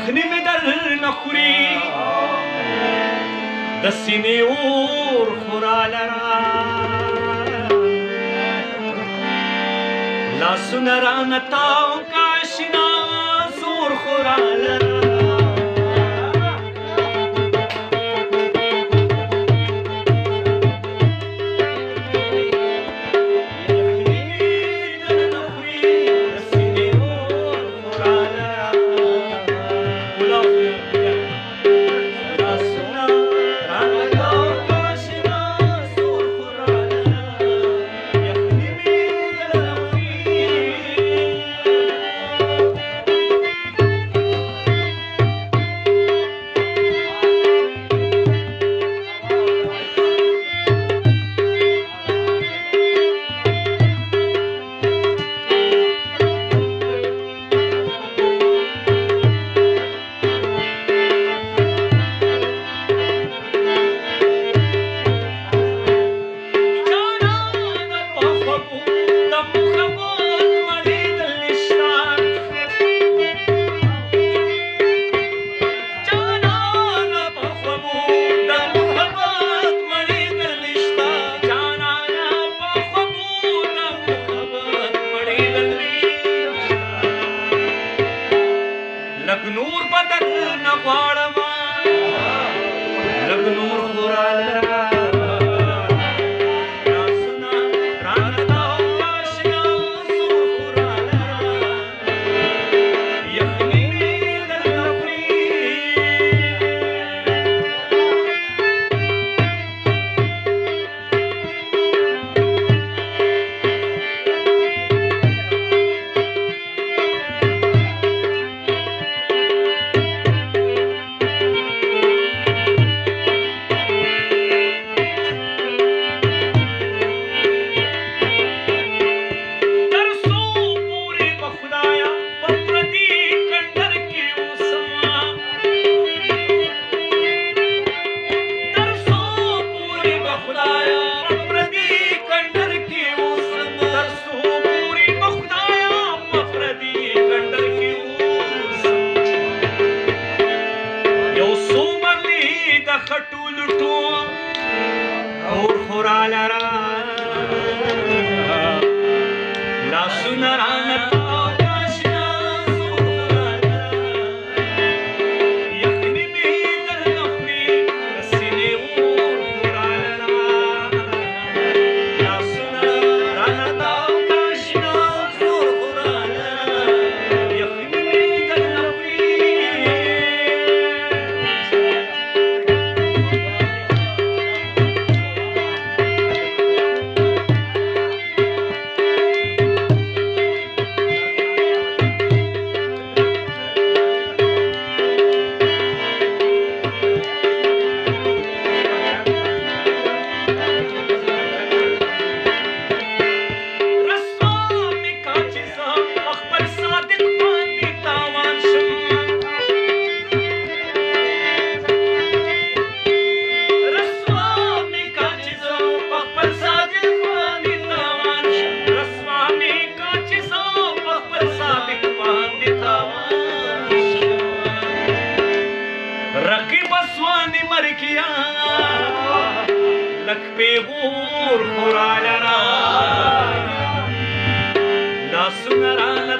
یخني مې درنه خوري د سینې اور خوراله را لاسونه رانه تاو کا اشنا زور خوراله را لږ نور بدن نه غواړم لږ نور خوراله را لاسونه رانه تاو اشنا زور خوراله را یخني مې درنه خوري اور خوراله را لاسونه رانه تاو کا اشنا زور خوراله را یخني مې درنه خوري د سینې اور خوراله را لاسونه رانه تاو کا اشنا زور خوراله را یخني مې درنه خوري رقیب اسوانی مرکیا لک پیغور خوراله را لاسونه رانه